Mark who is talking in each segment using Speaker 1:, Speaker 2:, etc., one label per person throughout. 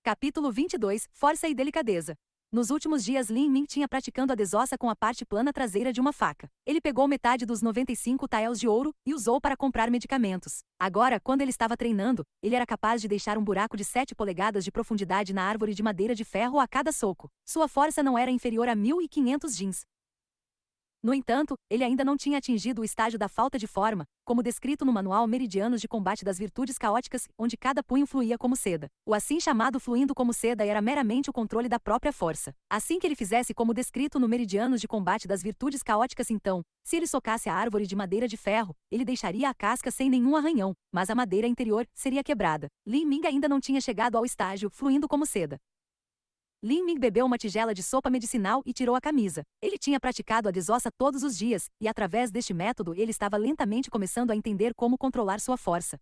Speaker 1: Capítulo 22 Força e delicadeza. Nos últimos dias Lin Ming tinha praticando a desossa com a parte plana traseira de uma faca. Ele pegou metade dos 95 taels de ouro e usou para comprar medicamentos. Agora, quando ele estava treinando, ele era capaz de deixar um buraco de 7 polegadas de profundidade na árvore de madeira de ferro a cada soco. Sua força não era inferior a 1.500 jins. No entanto, ele ainda não tinha atingido o estágio da falta de forma, como descrito no Manual Meridianos de Combate das Virtudes Caóticas, onde cada punho fluía como seda. O assim chamado fluindo como seda era meramente o controle da própria força. Assim que ele fizesse como descrito no Meridianos de Combate das Virtudes Caóticas então, se ele socasse a árvore de madeira de ferro, ele deixaria a casca sem nenhum arranhão, mas a madeira interior seria quebrada. Lin Ming ainda não tinha chegado ao estágio fluindo como seda. Lin Ming bebeu uma tigela de sopa medicinal e tirou a camisa. Ele tinha praticado a desossa todos os dias, e através deste método ele estava lentamente começando a entender como controlar sua força.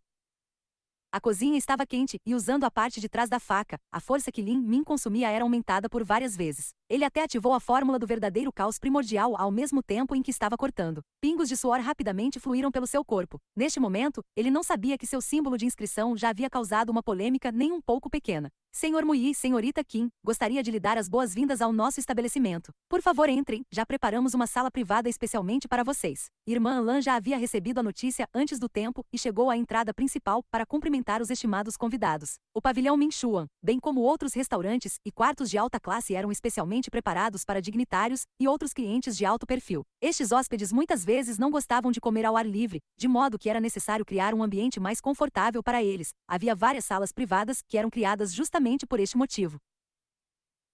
Speaker 1: A cozinha estava quente, e usando a parte de trás da faca, a força que Lin Ming consumia era aumentada por várias vezes. Ele até ativou a fórmula do verdadeiro caos primordial ao mesmo tempo em que estava cortando. Pingos de suor rapidamente fluíram pelo seu corpo. Neste momento, ele não sabia que seu símbolo de inscrição já havia causado uma polêmica nem um pouco pequena. Senhor Mui e Senhorita Qin, gostaria de lhe dar as boas-vindas ao nosso estabelecimento. Por favor, entrem, já preparamos uma sala privada especialmente para vocês. Irmã Lan já havia recebido a notícia antes do tempo e chegou à entrada principal para cumprimentar os estimados convidados. O pavilhão Mingshuan, bem como outros restaurantes e quartos de alta classe eram especialmente preparados para dignitários e outros clientes de alto perfil. Estes hóspedes muitas vezes não gostavam de comer ao ar livre, de modo que era necessário criar um ambiente mais confortável para eles. Havia várias salas privadas que eram criadas justamente por este motivo.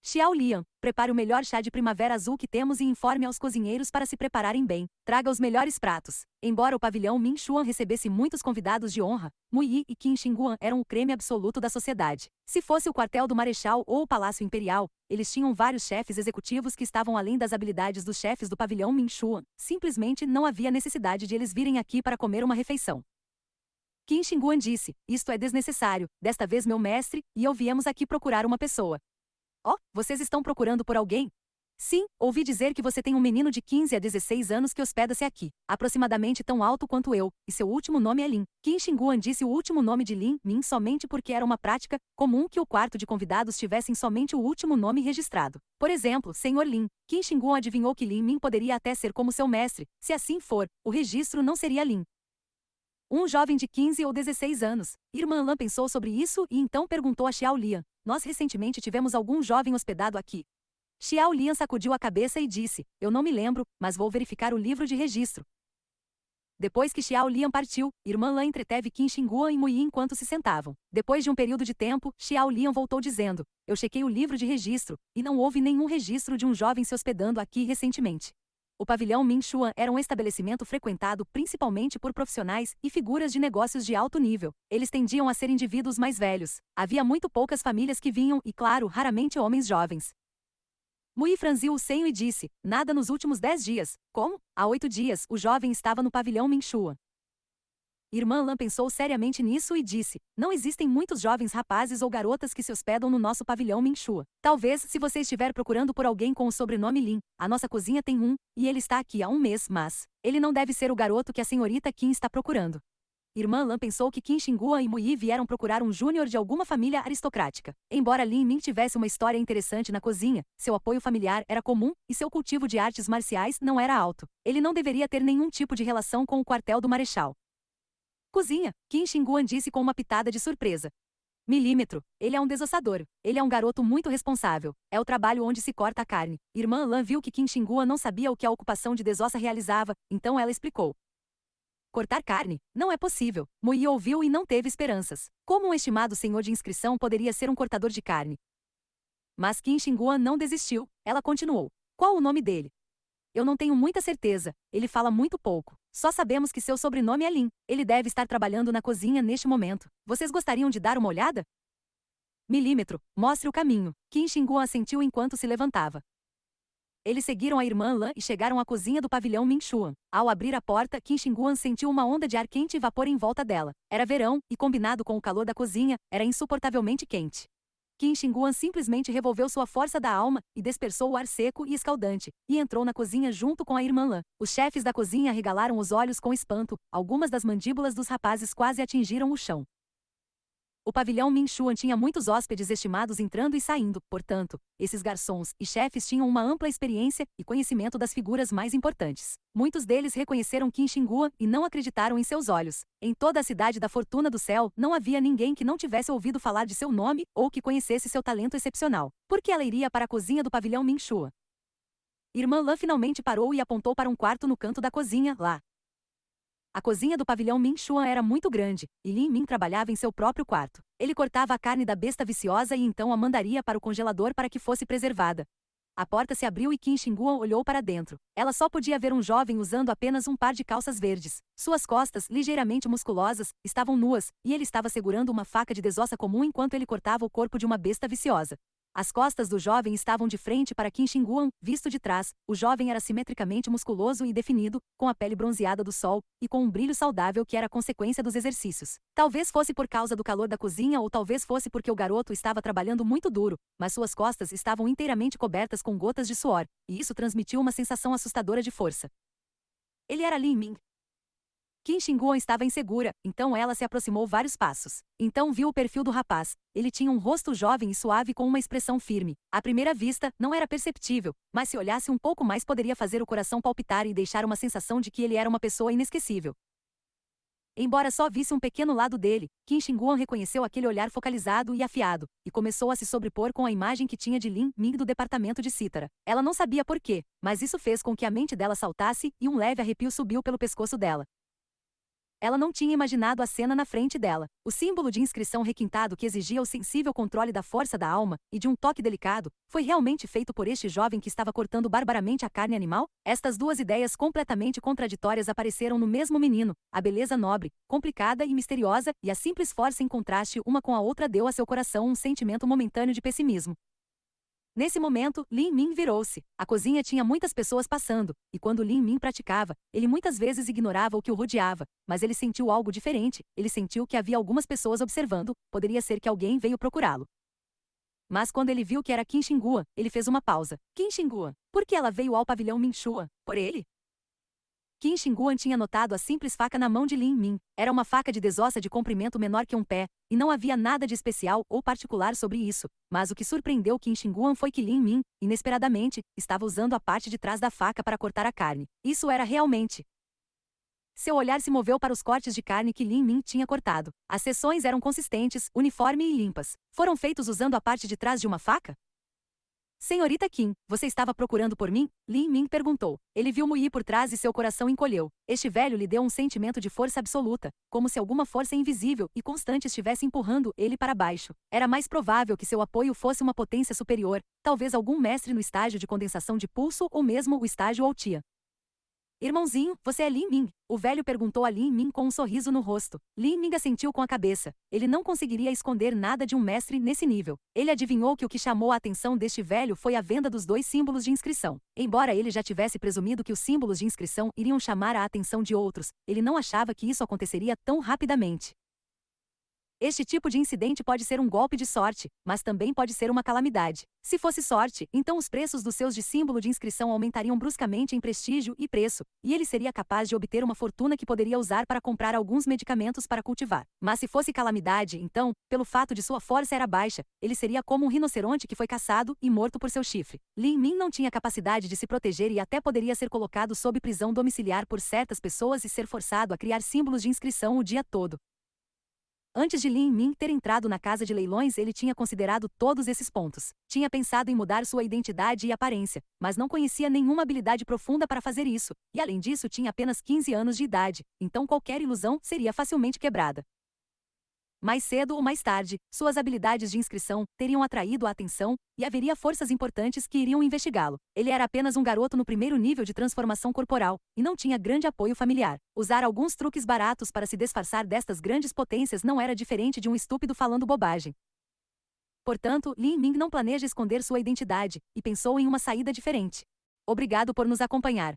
Speaker 1: Xiao Lian, prepare o melhor chá de primavera azul que temos e informe aos cozinheiros para se prepararem bem. Traga os melhores pratos. Embora o pavilhão Mingshuan recebesse muitos convidados de honra, Mui e Qin Xinguan eram o creme absoluto da sociedade. Se fosse o quartel do Marechal ou o Palácio Imperial, eles tinham vários chefes executivos que estavam além das habilidades dos chefes do pavilhão Mingshuan. Simplesmente não havia necessidade de eles virem aqui para comer uma refeição. Qin Xinguan disse, isto é desnecessário, desta vez meu mestre, e eu viemos aqui procurar uma pessoa. Oh, vocês estão procurando por alguém? Sim, ouvi dizer que você tem um menino de 15 a 16 anos que hospeda-se aqui, aproximadamente tão alto quanto eu, e seu último nome é Lin. Qin Xinguan disse o último nome de Lin Ming somente porque era uma prática comum que o quarto de convidados tivessem somente o último nome registrado. Por exemplo, Senhor Lin. Qin Xinguan adivinhou que Lin Ming poderia até ser como seu mestre. Se assim for, o registro não seria Lin. Um jovem de 15 ou 16 anos. Irmã Lan pensou sobre isso e então perguntou a Xiao Lian. Nós recentemente tivemos algum jovem hospedado aqui. Xiao Lian sacudiu a cabeça e disse, eu não me lembro, mas vou verificar o livro de registro. Depois que Xiao Lian partiu, Irmã Lan entreteve Qin Xinguan e Mui enquanto se sentavam. Depois de um período de tempo, Xiao Lian voltou dizendo, eu chequei o livro de registro, e não houve nenhum registro de um jovem se hospedando aqui recentemente. O pavilhão Mingshuan era um estabelecimento frequentado principalmente por profissionais e figuras de negócios de alto nível. Eles tendiam a ser indivíduos mais velhos. Havia muito poucas famílias que vinham e, claro, raramente homens jovens. Mui franziu o senho e disse, nada nos últimos 10 dias. Como? Há 8 dias, o jovem estava no pavilhão Mingshuan. Irmã Lan pensou seriamente nisso e disse, não existem muitos jovens rapazes ou garotas que se hospedam no nosso pavilhão Mingshuan. Talvez, se você estiver procurando por alguém com o sobrenome Lin, a nossa cozinha tem um, e ele está aqui há um mês, mas ele não deve ser o garoto que a senhorita Qin está procurando. Irmã Lan pensou que Qin Xinguan e Mui vieram procurar um júnior de alguma família aristocrática. Embora Lin Ming tivesse uma história interessante na cozinha, seu apoio familiar era comum e seu cultivo de artes marciais não era alto. Ele não deveria ter nenhum tipo de relação com o quartel do Marechal. Cozinha, Qin Xinguan disse com uma pitada de surpresa. Milímetro, ele é um desossador. Ele é um garoto muito responsável. É o trabalho onde se corta a carne. Irmã Lan viu que Qin Xinguan não sabia o que a ocupação de desossa realizava, então ela explicou. Cortar carne? Não é possível. Mui ouviu e não teve esperanças. Como um estimado senhor de inscrição poderia ser um cortador de carne? Mas Qin Xinguan não desistiu. Ela continuou. Qual o nome dele? Eu não tenho muita certeza. Ele fala muito pouco. Só sabemos que seu sobrenome é Lin. Ele deve estar trabalhando na cozinha neste momento. Vocês gostariam de dar uma olhada? Milímetro, mostre o caminho. Qin Xinguan assentiu enquanto se levantava. Eles seguiram a irmã Lan e chegaram à cozinha do pavilhão Mingshuan. Ao abrir a porta, Qin Xinguan sentiu uma onda de ar quente e vapor em volta dela. Era verão, e combinado com o calor da cozinha, era insuportavelmente quente. Qin Xinguan simplesmente revolveu sua força da alma e dispersou o ar seco e escaldante, e entrou na cozinha junto com a irmã Lan. Os chefes da cozinha arregalaram os olhos com espanto, algumas das mandíbulas dos rapazes quase atingiram o chão. O pavilhão Minchuan tinha muitos hóspedes estimados entrando e saindo, portanto, esses garçons e chefes tinham uma ampla experiência e conhecimento das figuras mais importantes. Muitos deles reconheceram Qin Shingguan e não acreditaram em seus olhos. Em toda a cidade da Fortuna do Céu, não havia ninguém que não tivesse ouvido falar de seu nome ou que conhecesse seu talento excepcional. Por que ela iria para a cozinha do pavilhão Minchuan? Irmã Lan finalmente parou e apontou para um quarto no canto da cozinha, lá. A cozinha do pavilhão Minchuan era muito grande, e Lin Min trabalhava em seu próprio quarto. Ele cortava a carne da besta viciosa e então a mandaria para o congelador para que fosse preservada. A porta se abriu e Qin Shingguan olhou para dentro. Ela só podia ver um jovem usando apenas um par de calças verdes. Suas costas, ligeiramente musculosas, estavam nuas, e ele estava segurando uma faca de desossa comum enquanto ele cortava o corpo de uma besta viciosa. As costas do jovem estavam de frente para Qin Shingguan, visto de trás. O jovem era simetricamente musculoso e definido, com a pele bronzeada do sol, e com um brilho saudável que era consequência dos exercícios. Talvez fosse por causa do calor da cozinha ou talvez fosse porque o garoto estava trabalhando muito duro, mas suas costas estavam inteiramente cobertas com gotas de suor, e isso transmitiu uma sensação assustadora de força. Ele era Lin Min. Qin Shingguan estava insegura, então ela se aproximou vários passos. Então viu o perfil do rapaz. Ele tinha um rosto jovem e suave com uma expressão firme. À primeira vista, não era perceptível, mas se olhasse um pouco mais poderia fazer o coração palpitar e deixar uma sensação de que ele era uma pessoa inesquecível. Embora só visse um pequeno lado dele, Qin Shingguan reconheceu aquele olhar focalizado e afiado, e começou a se sobrepor com a imagem que tinha de Lin Min do departamento de cítara. Ela não sabia por quê, mas isso fez com que a mente dela saltasse e um leve arrepio subiu pelo pescoço dela. Ela não tinha imaginado a cena na frente dela. O símbolo de inscrição requintado que exigia o sensível controle da força da alma e de um toque delicado, foi realmente feito por este jovem que estava cortando barbaramente a carne animal? Estas duas ideias completamente contraditórias apareceram no mesmo menino. A beleza nobre, complicada e misteriosa, e a simples força em contraste uma com a outra deu a seu coração um sentimento momentâneo de pessimismo. Nesse momento, Lin Min virou-se. A cozinha tinha muitas pessoas passando, e quando Lin Min praticava, ele muitas vezes ignorava o que o rodeava, mas ele sentiu algo diferente. Ele sentiu que havia algumas pessoas observando, poderia ser que alguém veio procurá-lo. Mas quando ele viu que era Qin Shingguan, ele fez uma pausa. Qin Shingguan, por que ela veio ao pavilhão Minchuan? Por ele? Qin Shingguan tinha notado a simples faca na mão de Lin Min. Era uma faca de desossa de comprimento menor que um pé, e não havia nada de especial ou particular sobre isso. Mas o que surpreendeu Qin Shingguan foi que Lin Min, inesperadamente, estava usando a parte de trás da faca para cortar a carne. Isso era realmente. Seu olhar se moveu para os cortes de carne que Lin Min tinha cortado. As seções eram consistentes, uniforme e limpas. Foram feitos usando a parte de trás de uma faca? Senhorita Qin, você estava procurando por mim? Lin Min perguntou. Ele viu Mu Yi por trás e seu coração encolheu. Este velho lhe deu um sentimento de força absoluta, como se alguma força invisível e constante estivesse empurrando ele para baixo. Era mais provável que seu apoio fosse uma potência superior, talvez algum mestre no estágio de condensação de pulso ou mesmo o estágio Outia. Irmãozinho, você é Lin Min? O velho perguntou a Lin Min com um sorriso no rosto. Lin Min assentiu com a cabeça. Ele não conseguiria esconder nada de um mestre nesse nível. Ele adivinhou que o que chamou a atenção deste velho foi a venda dos 2 símbolos de inscrição. Embora ele já tivesse presumido que os símbolos de inscrição iriam chamar a atenção de outros, ele não achava que isso aconteceria tão rapidamente. Este tipo de incidente pode ser um golpe de sorte, mas também pode ser uma calamidade. Se fosse sorte, então os preços dos seus de símbolo de inscrição aumentariam bruscamente em prestígio e preço, e ele seria capaz de obter uma fortuna que poderia usar para comprar alguns medicamentos para cultivar. Mas se fosse calamidade, então, pelo fato de sua força era baixa, ele seria como um rinoceronte que foi caçado e morto por seu chifre. Lin Min não tinha capacidade de se proteger e até poderia ser colocado sob prisão domiciliar por certas pessoas e ser forçado a criar símbolos de inscrição o dia todo. Antes de Lin Min ter entrado na casa de leilões, ele tinha considerado todos esses pontos. Tinha pensado em mudar sua identidade e aparência, mas não conhecia nenhuma habilidade profunda para fazer isso, e além disso tinha apenas 15 anos de idade, então qualquer ilusão seria facilmente quebrada. Mais cedo ou mais tarde, suas habilidades de inscrição teriam atraído a atenção, e haveria forças importantes que iriam investigá-lo. Ele era apenas um garoto no primeiro nível de transformação corporal, e não tinha grande apoio familiar. Usar alguns truques baratos para se disfarçar destas grandes potências não era diferente de um estúpido falando bobagem. Portanto, Lin Min não planeja esconder sua identidade, e pensou em uma saída diferente. Obrigado por nos acompanhar.